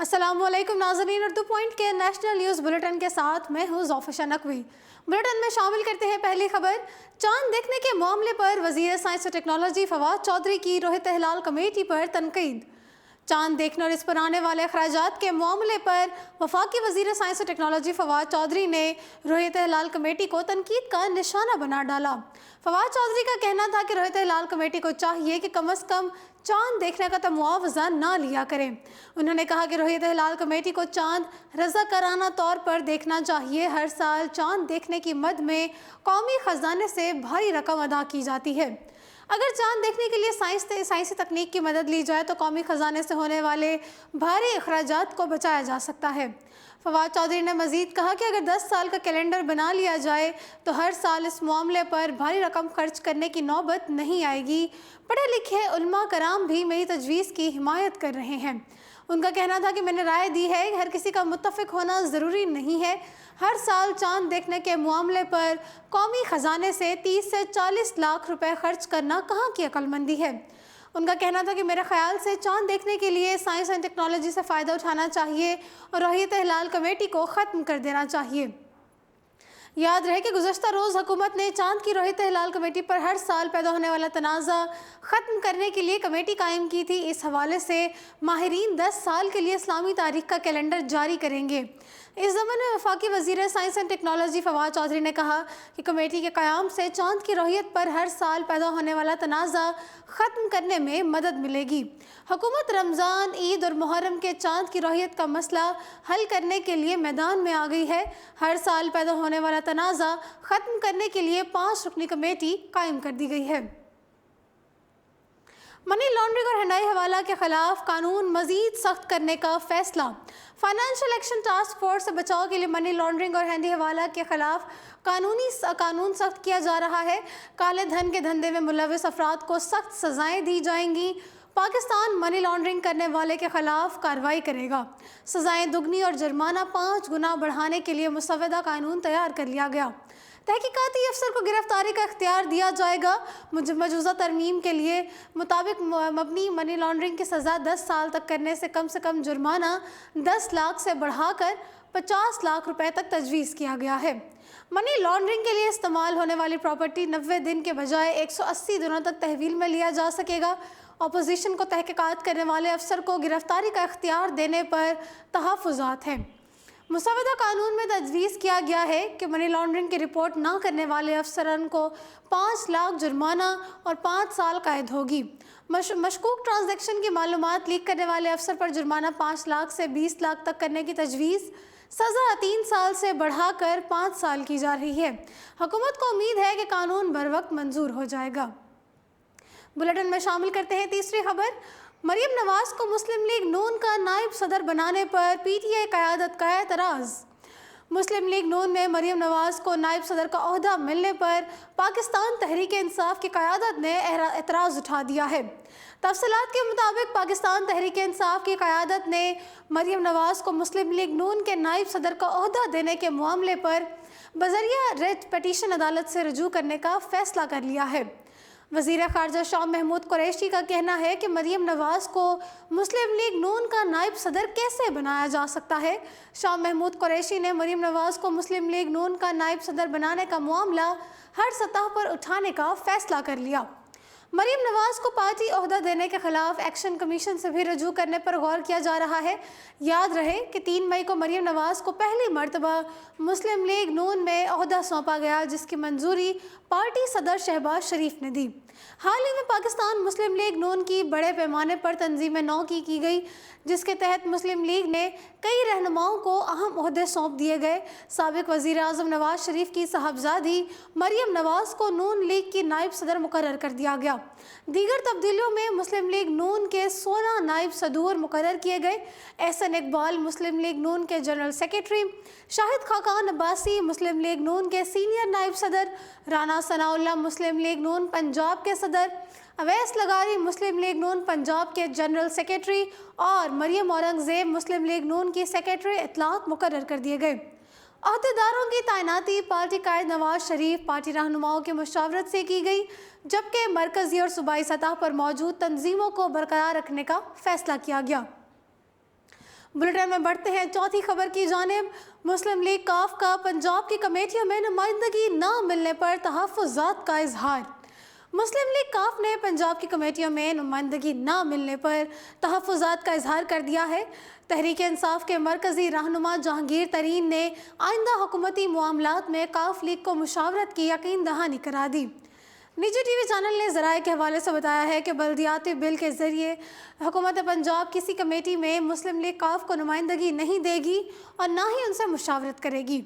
अस्सलाम वालेकुम नाज़रीन, उर्दू पॉइंट के नेशनल न्यूज़ बुलेटिन के साथ मैं हूँ ज़ोफ़िशा नकवी। बुलेटिन में शामिल करते हैं पहली खबर। चांद देखने के मामले पर वज़ीर साइंस और टेक्नोलॉजी फवाद चौधरी की रोहित हिलाल कमेटी पर तनकीद। चांद देखने और इस पर आने वाले अखराजात के मामले पर वफाकी वज़ीर साइंस और टेक्नोलॉजी फवाद चौधरी ने रोहित हिलाल कमेटी को तनकीद का निशाना बना डाला। फवाद चौधरी का कहना था कि रोहित हिलाल कमेटी को चाहिए कि कम अज़ कम चांद देखने का तो मुआवजा ना लिया करें। उन्होंने कहा कि रोहित हिलाल कमेटी को चांद रज़ाकाराना तौर पर देखना चाहिए। हर साल चांद देखने की मद में कौमी ख़जाने से भारी रकम अदा की जाती है। अगर चांद देखने के लिए साइंसी तकनीक की मदद ली जाए तो कौमी ख़जाने से होने वाले भारी अखराजात को बचाया जा सकता है। फवाद चौधरी ने मज़ीद कहा कि अगर 10 साल का कैलेंडर बना लिया जाए तो हर साल इस मामले पर भारी रकम खर्च करने की नौबत नहीं आएगी। पढ़े लिखे उलमा कराम भी मेरी तजवीज़ की हिमायत कर रहे हैं। उनका कहना था कि मैंने राय दी है कि हर किसी का मुत्तफ़िक होना ज़रूरी नहीं है। हर साल चांद देखने के मामले पर कौमी ख़जाने से 30 से 40 लाख रुपए खर्च करना कहाँ की अक्लमंदी है। उनका कहना था कि मेरे ख्याल से चांद देखने के लिए साइंस एंड टेक्नोलॉजी से फ़ायदा उठाना चाहिए और रोहित हिलाल कमेटी को ख़त्म कर देना चाहिए। याद रहे कि गुज़श्ता रोज़ हुकूमत ने चांद की रोहित हिलाल कमेटी पर हर साल पैदा होने वाला तनाज़ा ख़त्म करने के लिए कमेटी कायम की थी। इस हवाले से माहिरीन 10 साल के लिए इस्लामी तारीख़ का कैलेंडर जारी करेंगे। इस ज़माने में वफाकी वज़ीर science and technology Fawad Chaudhry ने कहा कि कमेटी के क़याम से चांद की रोहियत पर हर साल पैदा होने वाला तनाज़ा ख़त्म करने में मदद मिलेगी। हुकूमत रमज़ान, ईद और मुहर्रम के चांद की रोहियत का मसला हल करने के लिए मैदान में आ गई है। हर साल पैदा होने वाला तनाज़ा ख़त्म करने के लिए 5 रुकनी कमेटी कायम कर दी गई है। मनी लॉन्ड्रिंग और हिंडाई हवाला के खिलाफ कानून मजीद सख्त करने का फैसला। फाइनेंशियल एक्शन टास्क फोर्स से बचाव के लिए मनी लॉन्ड्रिंग और हिंडाई हवाला के खिलाफ कानून सख्त किया जा रहा है। काले धन के धंधे में मुलविस अफराद को सख्त सजाएं दी जाएंगी। पाकिस्तान मनी लॉन्ड्रिंग करने वाले के खिलाफ कार्रवाई करेगा। सजाएं दुगनी और जुर्माना 5 गुना बढ़ाने के लिए मुसव्वदा कानून तैयार कर लिया गया। तहकीकाती अफसर को गिरफ्तारी का इख्तियार दिया जाएगा। मौजूदा तरमीम के लिए मुताबिक मबनी मनी लॉन्ड्रिंग की सज़ा 10 साल तक करने से कम जुर्माना 10 लाख से बढ़ाकर 50 लाख रुपए तक तजवीज़ किया गया है। मनी लॉन्ड्रिंग के लिए इस्तेमाल होने वाली प्रॉपर्टी 90 दिन के बजाय 180 दिनों तक तहवील में लिया जा सकेगा। अपोजिशन को तहकीकात करने वाले अफसर को गिरफ्तारी का इख्तियार देने पर तहफ़्फ़ुज़ात हैं। मुसव्वदा कानून में तजवीज़ किया गया है कि मनी लॉन्ड्रिंग की रिपोर्ट ना करने वाले अफसरन को 5 लाख जुर्माना और 5 साल कैद होगी। मशकूक ट्रांजैक्शन की मालूमात लीक करने वाले अफसर पर जुर्माना 5 लाख से 20 लाख तक करने की तजवीज़। सज़ा 3 साल से बढ़ाकर 5 साल की जा रही है। हुकूमत को उम्मीद है कि कानून बर वक्त मंजूर हो जाएगा। बुलेटिन में शामिल करते हैं तीसरी खबर। मरियम नवाज को मुस्लिम लीग नून का नायब सदर बनाने पर पीटीआई क़यादत का एतराज़। मुस्लिम लीग नून में मरियम नवाज को नायब सदर का ओहदा मिलने पर पाकिस्तान तहरीक इंसाफ की क़यादत ने एतराज़ उठा दिया है। तफसीलात के मुताबिक पाकिस्तान तहरीक इंसाफ की क़यादत ने मरियम नवाज को मुस्लिम लीग नून के नायब सदर का ओहदा देने के मामले पर बज़रिया रिट पटिशन अदालत से रजू करने का फ़ैसला कर लिया है। वज़ीर ख़ारजा शाह महमूद कुरैशी का कहना है कि मरियम नवाज को मुस्लिम लीग नून का नायब सदर कैसे बनाया जा सकता है। शाह महमूद कुरैशी ने मरियम नवाज को मुस्लिम लीग नून का नायब सदर बनाने का मामला हर सतह पर उठाने का फ़ैसला कर लिया। मरियम नवाज को पार्टी ओहदा देने के खिलाफ एक्शन कमीशन से भी रजू करने पर गौर किया जा रहा है। याद रहे कि 3 मई को मरियम नवाज को पहली मरतबा मुस्लिम लीग नून में ओहदा सौंपा गया, जिसकी मंजूरी पार्टी सदर शहबाज शरीफ ने दी। हाल ही में पाकिस्तान मुस्लिम लीग नून की बड़े पैमाने पर तंजीम नौ की गई, जिसके तहत मुस्लिम लीग ने कई रहनुमाओं को अहम ओहदे सौंप दिए गए। साबिक वज़ीर आज़म नवाज शरीफ की साहबजादी मरियम नवाज को नून लीग की नायब सदर मुकर्रर कर दिया गया। दीगर तब्दीलियों में मुस्लिम लीग नून के 16 नायब सदूर मुकर्रर किए गए। एहसन इकबाल मुस्लिम लीग नून के जनरल सेक्रेटरी, शाहिद खाकान अब्बासी मुस्लिम लीग नून के सीनियर नायब सदर, राना सनाउल्लाह मुस्लिम लीग नून पंजाब के सदर, अवैस लगारी मुस्लिम लीग नून पंजाब के जनरल सेक्रेटरी और मरियम औरंगज़ेब मुस्लिम लीग नून की सेक्रेटरी इत्तलात मुकर्रर कर दिए गए। अहदेदारों की तैनाती पार्टी कायद नवाज शरीफ पार्टी रहनुमाओं की मुशावरत से की गई, जबकि मरकज़ी और सूबाई सतह पर मौजूद तंजीमों को बरकरार रखने का फैसला किया गया। बुलेटिन में बढ़ते हैं चौथी खबर की जानिब। मुस्लिम लीग काफ का पंजाब की कमेटियों में नुमाइंदगी न मिलने पर तहफ़्फ़ुज़ात का इजहार। मुस्लिम लीग काफ ने पंजाब की कमेटियों में नुमाइंदगी न मिलने पर तहफ़्फ़ुज़ात का इजहार कर दिया है। तहरीक इंसाफ के मरकज़ी रहनुमा जहांगीर तरीन ने आइंदा हुकूमती मामलात में काफ लीग को मुशावरत की यकीन दहानी करा दी। निजी टीवी चैनल ने ज़राए के हवाले से बताया है कि बल्दियाती बिल के ज़रिए हुकूमत पंजाब किसी कमेटी में मुस्लिम लीग काफ को नुमाइंदगी नहीं देगी और ना ही उनसे मुशावरत करेगी,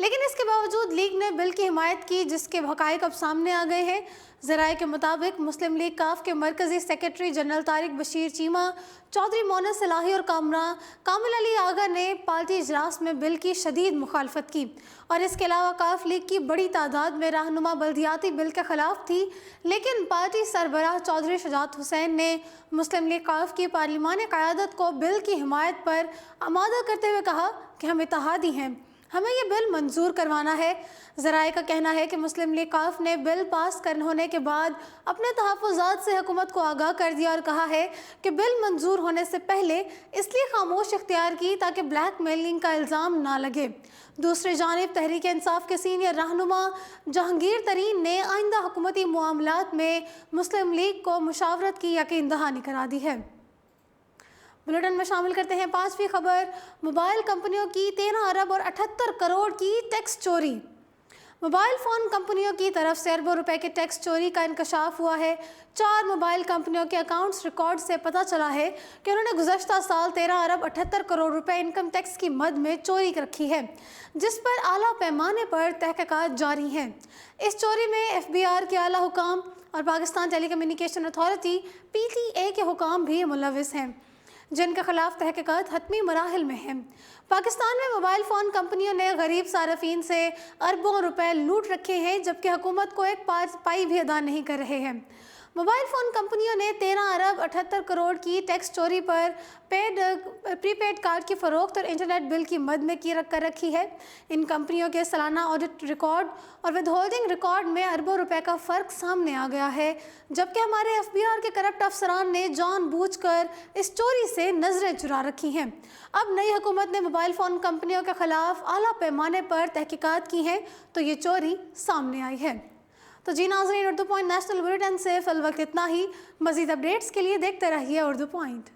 लेकिन इसके बावजूद लीग ने बिल की हिमायत की, जिसके हक़ाइक़ अब सामने आ गए हैं। ज़राए के मुताबिक मुस्लिम लीग काफ के मरकज़ी सेक्रेटरी जनरल तारिक बशीर चीमा, चौधरी मोनस सलाही और कामिल अली आगा ने पार्टी इजलास में बिल की शदीद मुखालफत की और इसके अलावा काफ लीग की बड़ी तादाद में रहनुमा बल्दियाती बिल के ख़िलाफ़ थी, लेकिन पार्टी सरबराह चौधरी शुजात हुसैन ने मुस्लिम लीग काफ की पार्लिमानी क़यादत को बिल की हिमायत पर आमादा करते हुए कहा कि हम इत्तेहादी हैं, हमें ये बिल मंजूर करवाना है। ज़राए का कहना है कि मुस्लिम लीग काफ ने बिल पास होने के बाद अपने तहफ़्फ़ुज़ात से हुकूमत को आगाह कर दिया और कहा है कि बिल मंजूर होने से पहले इसलिए खामोश इख्तियार की ताकि ब्लैक मेलिंग का इल्ज़ाम ना लगे। दूसरी जानिब तहरीक इंसाफ के सीनियर रहनुमा जहांगीर तरीन ने आइंदा हुकूमती मामलात में मुस्लिम लीग को मुशावरत की यकीन दहानी करा दी है। बुलेटिन में शामिल करते हैं पांचवी खबर। मोबाइल कंपनियों की 13 अरब और 78 करोड़ की टैक्स चोरी। मोबाइल फ़ोन कंपनियों की तरफ से अरबों रुपए के टैक्स चोरी का इंकशाफ हुआ है। 4 मोबाइल कंपनियों के अकाउंट्स रिकॉर्ड से पता चला है कि उन्होंने गुज़श्ता साल 13 अरब 78 करोड़ रुपए इनकम टैक्स की मद में चोरी रखी है, जिस पर आला पैमाने पर तहक़ीक़ात जारी हैं। इस चोरी में FBR के आला हुकाम और पाकिस्तान टेलीकम्युनिकेशन अथॉरिटी PTA के हुकाम भी मुलविस हैं, जिनके खिलाफ तहक़ीक़ात हतमी मराहिल में है। पाकिस्तान में मोबाइल फ़ोन कंपनियों ने गरीब सार्फिन से अरबों रुपए लूट रखे हैं, जबकि हुकूमत को एक पाई भी अदा नहीं कर रहे हैं। मोबाइल फ़ोन कंपनियों ने 13 अरब 78 करोड़ की टैक्स चोरी पर प्रीपेड कार्ड की फ़रोख्त और इंटरनेट बिल की मद में कर रखी है। इन कंपनियों के सालाना ऑडिट रिकॉर्ड और विदहोल्डिंग रिकॉर्ड में अरबों रुपए का फ़र्क सामने आ गया है, जबकि हमारे FBR के करप्ट अफसरान ने जानबूझकर इस चोरी से नज़रें चुरा रखी हैं। अब नई हुकूमत ने मोबाइल फ़ोन कंपनियों के ख़िलाफ़ आला पैमाने पर तहक़ीक़ात की हैं, तो ये चोरी सामने आई है। तो जी नाज़रीन, उर्दू पॉइंट नेशनल बुलेटिन से फ़िल वक्त इतना ही। मज़ीद अपडेट्स के लिए देखते रहिए उर्दू पॉइंट।